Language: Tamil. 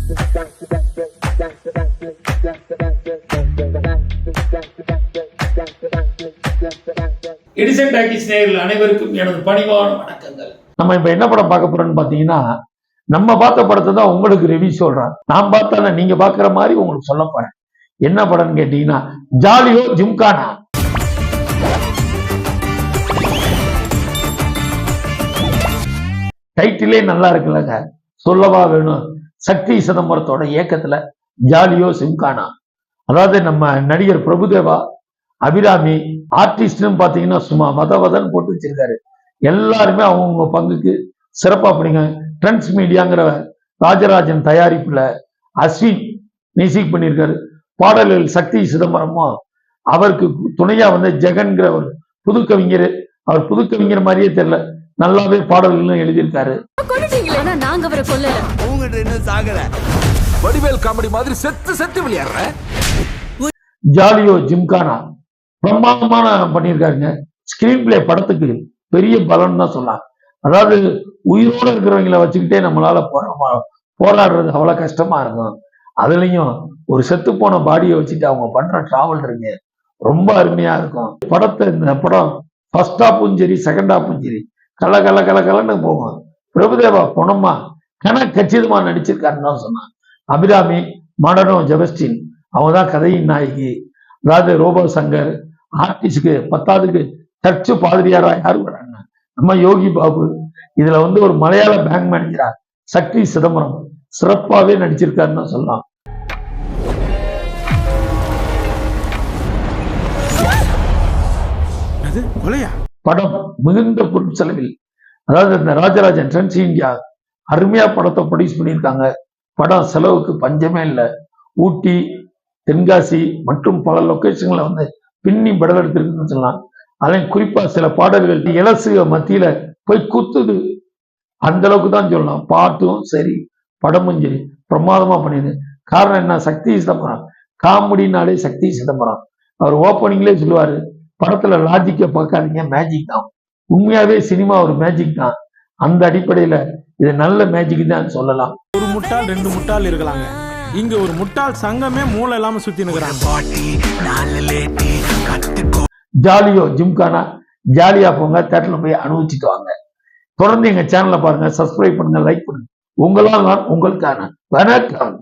எடிசன் டாக்கீஸ் நேயர்கள் அனைவருக்கும் எனது பணிவான வணக்கங்கள். நம்ம இப்ப என்ன படம் பார்க்க போறோம்னு பாத்தீங்கன்னா, நம்ம பார்த்த படத்தை தான் உங்களுக்கு ரிவ்யூ சொல்றேன். நான் பார்த்தா நீங்க பாக்குற மாதிரி உங்களுக்கு சொல்ல போறேன். என்ன படம்னு கேட்டீங்கன்னா, ஜாலியோ ஜிம்கானா. டைட்டிலே நல்லா இருக்குல்லங்க, சொல்லவா வேணும். சக்தி சிதம்பரத்தோட இயக்கத்துல ஜாலியோ ஜிம்கானா. அதாவது நம்ம நடிகர் பிரபுதேவா, அபிராமி, ஆர்டிஸ்ட்னு பாத்தீங்கன்னா சும்மா வதவதன்னு போட்டு வச்சிருக்காரு. எல்லாருமே அவங்கவுங்க பங்குக்கு சிறப்பா பண்ணிங்க. ட்ரெண்ட்ஸ் மீடியாங்கிற ராஜராஜன் தயாரிப்புல அஸ்வின் மியூசிக் பண்ணியிருக்காரு. பாடல்கள் சக்தி சிதம்பரமும், அவருக்கு துணையா வந்து ஜெகன்கிற ஒரு புது கவிஞர். அவர் புது கவிஞர் மாதிரியே தெரியல, நல்லாவே பாடல்களும் எழுதியிருக்காரு. ஜாலியோ ஜிம்கானா பிரமாதமான பண்ணியிருக்காருங்க. ஸ்கிரீன் பிளே படத்துக்கு பெரிய பலன் தான் சொல்லலாம். அதாவது உயிரோடு இருக்கிறவங்களை வச்சுக்கிட்டே நம்மளால போராடுறது அவ்வளவு கஷ்டமா இருக்கும். அதுலயும் ஒரு செத்து போன பாடியை வச்சுட்டு அவங்க பண்ற டிராவல் இருக்கு, ரொம்ப அருமையா இருக்கும். இந்த படம் ஃபர்ஸ்ட் ஹாப்பும் சரி செகண்ட் ஹாப்பும் சரி கலன்னு போகும். பிரபுதேவா பொணமா கச்சிதமா நடிச்சிருக்காருன்னு தான் சொன்னான். அபிராமி, மடனோ ஜெபஸ்டின் அவங்க தான் கதையின் நாயகி. அதாவது ரோபோ சங்கர் ஆர்டிஸ்டுக்கு பத்தாவதுக்கு சர்ச்சு பாதிரியாரா யாரு வராங்க, நம்ம யோகி பாபு. இதுல வந்து ஒரு மலையாள பேங்க் மேனேஜரா சக்தி சிதம்பரம் சிறப்பாவே நடிச்சிருக்காருன்னு சொல்லலாம். படம் மிகுந்த பொருட்செலவில், அதாவது இந்த ராஜராஜன் ட்ரெண்ட்ஸ் இந்தியா அருமையா படத்தை ப்ரொடியூஸ் பண்ணியிருக்காங்க. படம் செலவுக்கு பஞ்சமே இல்லை. ஊட்டி, தென்காசி மற்றும் பல லொகேஷன்களை வந்து பின்னி படம் எடுத்திருக்குன்னு சொல்லலாம். அதையும் குறிப்பா சில பாடல்கள் இலசுக மத்தியில போய் குத்துது, அந்த அளவுக்கு தான் சொல்லலாம். பாட்டும் சரி படமும் சரி பிரமாதமா பண்ணிது. காரணம் என்ன, சக்தி சிதம்பரம் காமெடினாலே சக்தி சிதம்பரம். அவர் ஓப்பனிங்லேயே சொல்லுவாரு, படத்துல லாஜிக்க பார்க்காதீங்க, மேஜிக் தான். உண்மையாவே சினிமா ஒரு மேஜிக் தான். அந்த அடிப்படையில இது நல்ல மேஜிக் தான் சொல்லலாம். ஒரு முட்டாள் ரெண்டு முட்டாள் இருக்கலாங்க, இங்க ஒரு முட்டாள் சங்கமே மூளை இல்லாம சுத்தி நிக்கிறாங்க. ஜாலியோ ஜிம்கானா ஜாலியா போங்க, தேட்டர்ல போய் அனுபவிச்சுட்டு வாங்க. தொடர்ந்து எங்க சேனலை பாருங்க, சப்ஸ்கிரைப் பண்ணுங்க, லைக் பண்ணுங்க. உங்களால் நான் உங்களுக்கான வணக்கம்.